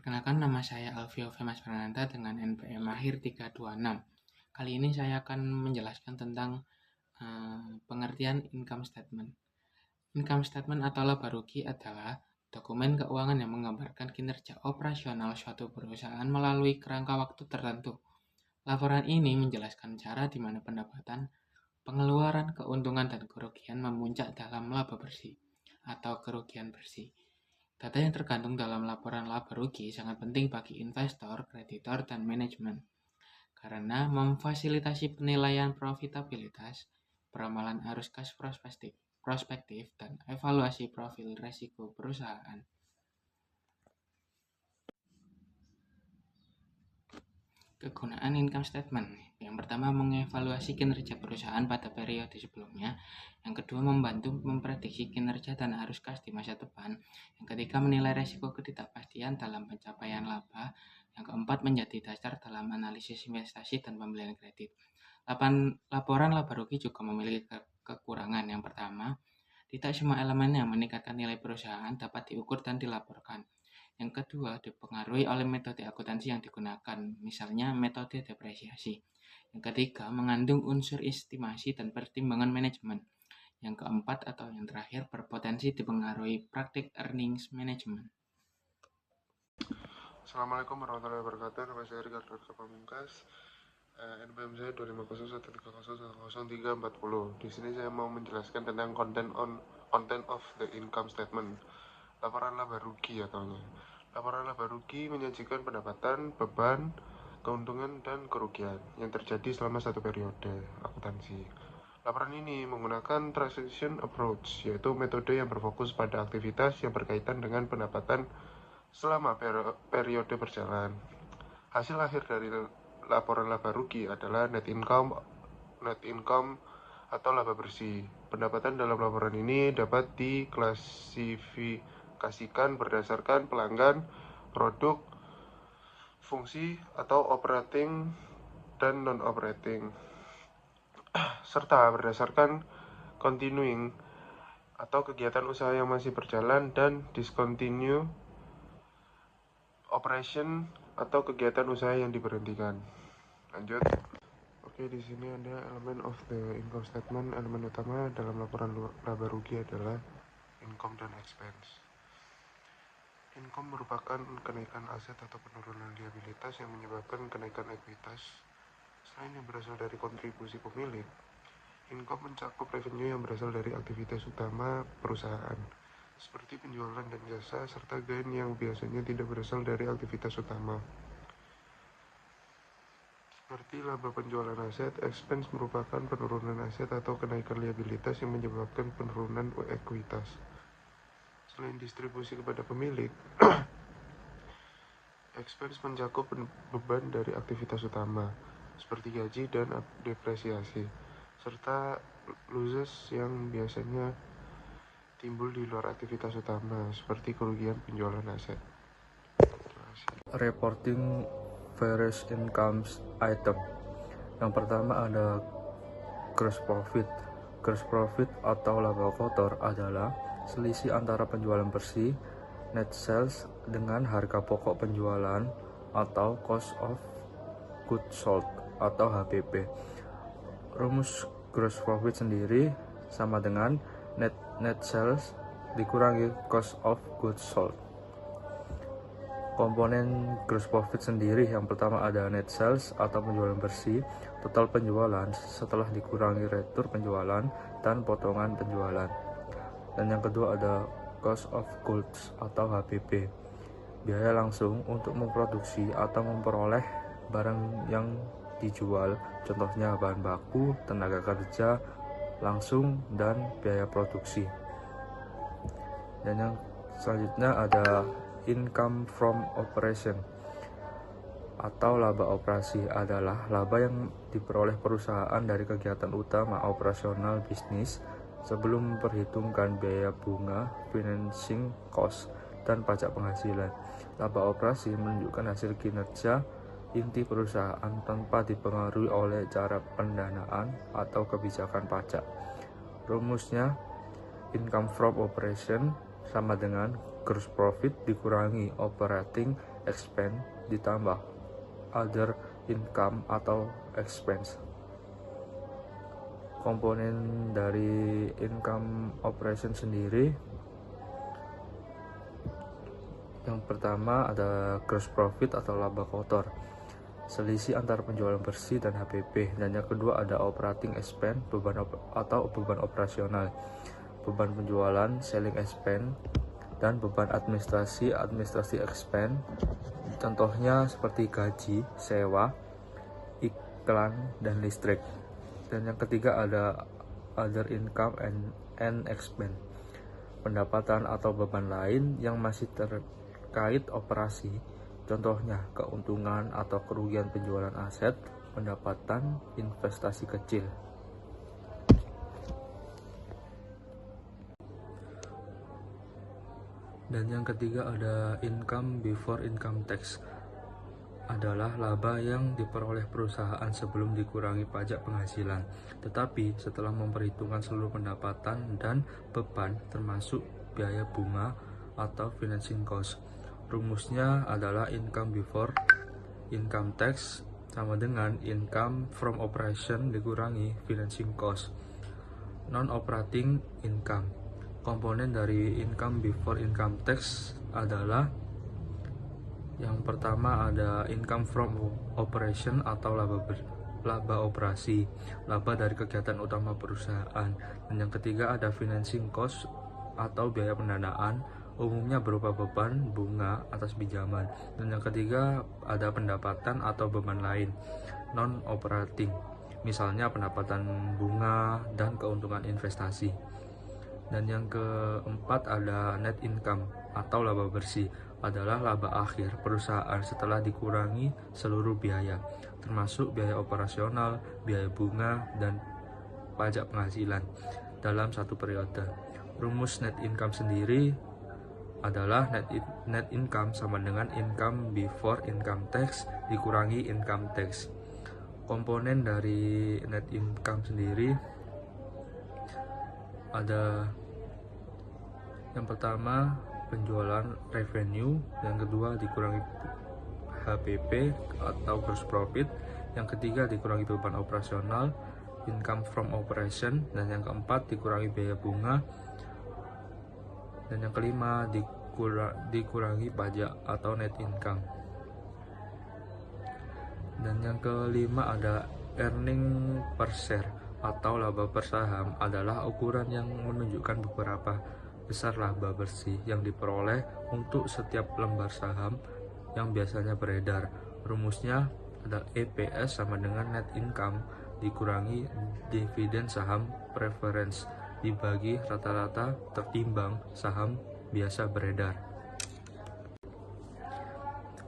Perkenalkan, nama saya Alvio Femas Prananta dengan NPM akhir 326. Kali ini saya akan menjelaskan tentang pengertian income statement. Income statement atau laba rugi adalah dokumen keuangan yang menggambarkan kinerja operasional suatu perusahaan melalui kerangka waktu tertentu. Laporan ini menjelaskan cara di mana pendapatan, pengeluaran, keuntungan, dan kerugian memuncak dalam laba bersih atau kerugian bersih. Data yang tergantung dalam laporan laba rugi sangat penting bagi investor, kreditor, dan manajemen karena memfasilitasi penilaian profitabilitas, peramalan arus kas prospektif, dan evaluasi profil risiko perusahaan. Kegunaan income statement. Yang pertama, mengevaluasi kinerja perusahaan pada periode sebelumnya. Yang kedua, membantu memprediksi kinerja dan arus kas di masa depan. Yang ketiga, menilai risiko ketidakpastian dalam pencapaian laba. Yang keempat, menjadi dasar dalam analisis investasi dan pembelian kredit. Laporan laba rugi juga memiliki kekurangan. Yang pertama, tidak semua elemen yang meningkatkan nilai perusahaan dapat diukur dan dilaporkan. Yang kedua, dipengaruhi oleh metode akuntansi yang digunakan, misalnya metode depresiasi. Yang ketiga, mengandung unsur estimasi dan pertimbangan manajemen. Yang keempat atau yang terakhir, berpotensi dipengaruhi praktik earnings management. Assalamualaikum warahmatullahi wabarakatuh. Nama saya Ricardo Pamungkas. NPM saya 2501300100340. Di sini saya mau menjelaskan tentang content of the income statement. Laporan laba rugi ataunya. Laporan laba rugi menyajikan pendapatan, beban, keuntungan, dan kerugian yang terjadi selama satu periode akuntansi. Laporan ini menggunakan transaction approach, yaitu metode yang berfokus pada aktivitas yang berkaitan dengan pendapatan selama periode berjalan. Hasil akhir dari laporan laba rugi adalah net income atau laba bersih. Pendapatan dalam laporan ini dapat diklasifikasikan berdasarkan pelanggan, produk, fungsi, atau operating dan non-operating, serta berdasarkan continuing atau kegiatan usaha yang masih berjalan dan discontinue operation atau kegiatan usaha yang diberhentikan. Lanjut. Oke, di sini ada elemen of the income statement. Elemen utama dalam laporan laba rugi adalah income dan expense. Income merupakan kenaikan aset atau penurunan liabilitas yang menyebabkan kenaikan ekuitas. Selain yang berasal dari kontribusi pemilik, income mencakup revenue yang berasal dari aktivitas utama perusahaan, seperti penjualan dan jasa, serta gain yang biasanya tidak berasal dari aktivitas utama. Seperti laba penjualan aset, expense merupakan penurunan aset atau kenaikan liabilitas yang menyebabkan penurunan ekuitas. Selain distribusi kepada pemilik, expense mencakup beban dari aktivitas utama, seperti gaji dan depresiasi, serta losses yang biasanya timbul di luar aktivitas utama, seperti kerugian penjualan aset. Reporting various income item. Yang pertama ada gross profit. Gross profit atau laba kotor adalah selisih antara penjualan bersih net sales dengan harga pokok penjualan atau cost of goods sold atau HPP. Rumus gross profit sendiri sama dengan net sales dikurangi cost of goods sold. Komponen gross profit sendiri, yang pertama ada net sales atau penjualan bersih, total penjualan setelah dikurangi retur penjualan dan potongan penjualan. Dan yang kedua ada cost of goods atau HPP, biaya langsung untuk memproduksi atau memperoleh barang yang dijual, contohnya bahan baku, tenaga kerja langsung, dan biaya produksi. Dan yang selanjutnya ada income from operation atau laba operasi, adalah laba yang diperoleh perusahaan dari kegiatan utama operasional bisnis sebelum memperhitungkan biaya bunga, financing cost, dan pajak penghasilan. Laba operasi menunjukkan hasil kinerja inti perusahaan tanpa dipengaruhi oleh cara pendanaan atau kebijakan pajak. Rumusnya, income from operation sama dengan gross profit dikurangi operating expense ditambah other income atau expense. Komponen dari income operation sendiri, yang pertama ada gross profit atau laba kotor, selisih antara penjualan bersih dan HPP, dan yang kedua ada operating expense, beban operasional, beban penjualan selling expense, dan beban administrasi expense. Contohnya seperti gaji, sewa, iklan, dan listrik. Dan yang ketiga ada other income and expense, pendapatan atau beban lain yang masih terkait operasi. Contohnya keuntungan atau kerugian penjualan aset, pendapatan investasi kecil. Dan yang ketiga ada income before income tax, adalah laba yang diperoleh perusahaan sebelum dikurangi pajak penghasilan, tetapi setelah memperhitungkan seluruh pendapatan dan beban termasuk biaya bunga atau financing cost. Rumusnya adalah income before income tax sama dengan income from operation dikurangi financing cost. Non-operating income, komponen dari income before income tax adalah yang pertama ada income from operation atau laba operasi, laba dari kegiatan utama perusahaan. Dan yang ketiga ada financing cost atau biaya pendanaan, umumnya berupa beban bunga atas pinjaman. Dan yang ketiga ada pendapatan atau beban lain, non operating, misalnya pendapatan bunga dan keuntungan investasi. Dan yang keempat ada net income atau laba bersih, adalah laba akhir perusahaan setelah dikurangi seluruh biaya, termasuk biaya operasional, biaya bunga, dan pajak penghasilan dalam satu periode. Rumus net income sendiri adalah net income sama dengan income before income tax dikurangi income tax. Komponen dari net income sendiri ada yang pertama penjualan revenue, yang kedua dikurangi HPP atau gross profit, yang ketiga dikurangi beban operasional, income from operation, dan yang keempat dikurangi biaya bunga, dan yang kelima dikurangi pajak atau net income. Dan yang kelima ada earning per share atau laba per saham, adalah ukuran yang menunjukkan beberapa besar laba bersih yang diperoleh untuk setiap lembar saham yang biasanya beredar. Rumusnya adalah EPS sama dengan net income dikurangi dividen saham preference dibagi rata-rata tertimbang saham biasa beredar.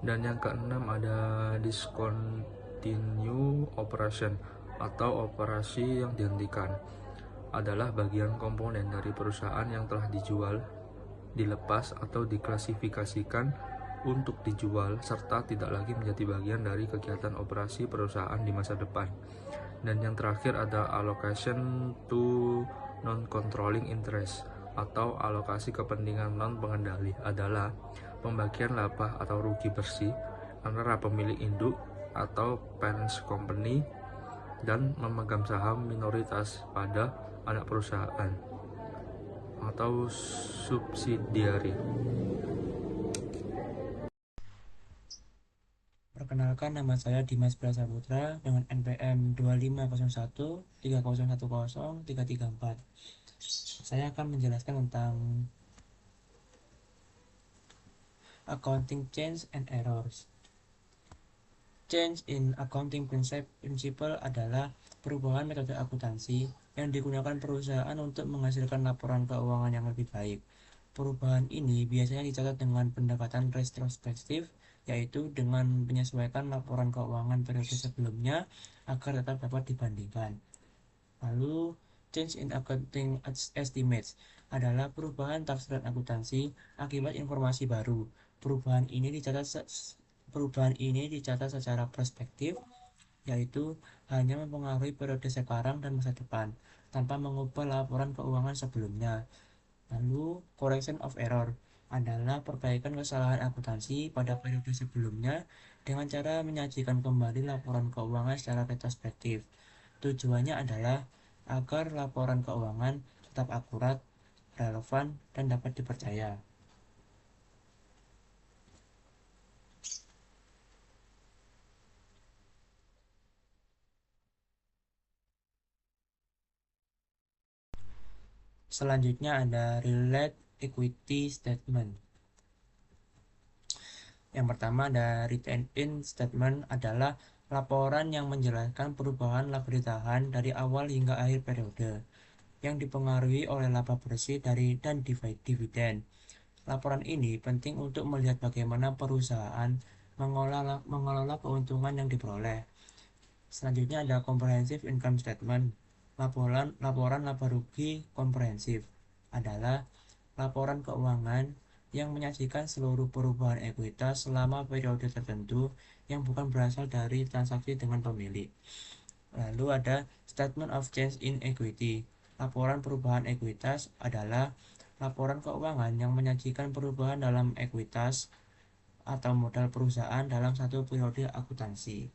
Dan yang keenam ada discontinue operation atau operasi yang dihentikan, adalah bagian komponen dari perusahaan yang telah dijual, dilepas, atau diklasifikasikan untuk dijual serta tidak lagi menjadi bagian dari kegiatan operasi perusahaan di masa depan. Dan yang terakhir ada allocation to non-controlling interest atau alokasi kepentingan non-pengendali, adalah pembagian laba atau rugi bersih antara pemilik induk atau parent company dan memegang saham minoritas pada anak perusahaan atau subsidiari. Perkenalkan, nama saya Dimas Prasaputra dengan NPM 250130103334. Saya akan menjelaskan tentang accounting change and errors. Change in accounting principle adalah perubahan metode akuntansi yang digunakan perusahaan untuk menghasilkan laporan keuangan yang lebih baik. Perubahan ini biasanya dicatat dengan pendekatan retrospektif, yaitu dengan menyesuaikan laporan keuangan periode sebelumnya agar tetap dapat dibandingkan. Lalu, change in accounting estimates adalah perubahan tafsiran akuntansi akibat informasi baru. Perubahan ini dicatat secara prospektif, yaitu hanya mempengaruhi periode sekarang dan masa depan, tanpa mengubah laporan keuangan sebelumnya. Lalu, correction of error adalah perbaikan kesalahan akuntansi pada periode sebelumnya dengan cara menyajikan kembali laporan keuangan secara retrospektif. Tujuannya adalah agar laporan keuangan tetap akurat, relevan, dan dapat dipercaya. Selanjutnya ada Relate Equity Statement. Yang pertama ada Retained-in Statement adalah laporan yang menjelaskan perubahan laba ditahan dari awal hingga akhir periode yang dipengaruhi oleh laba bersih dari dan dividen. Laporan ini penting untuk melihat bagaimana perusahaan mengelola keuntungan yang diperoleh. Selanjutnya ada Comprehensive Income Statement. Laporan laba rugi komprehensif adalah laporan keuangan yang menyajikan seluruh perubahan ekuitas selama periode tertentu yang bukan berasal dari transaksi dengan pemilik. Lalu ada Statement of Change in Equity. Laporan perubahan ekuitas adalah laporan keuangan yang menyajikan perubahan dalam ekuitas atau modal perusahaan dalam satu periode akuntansi.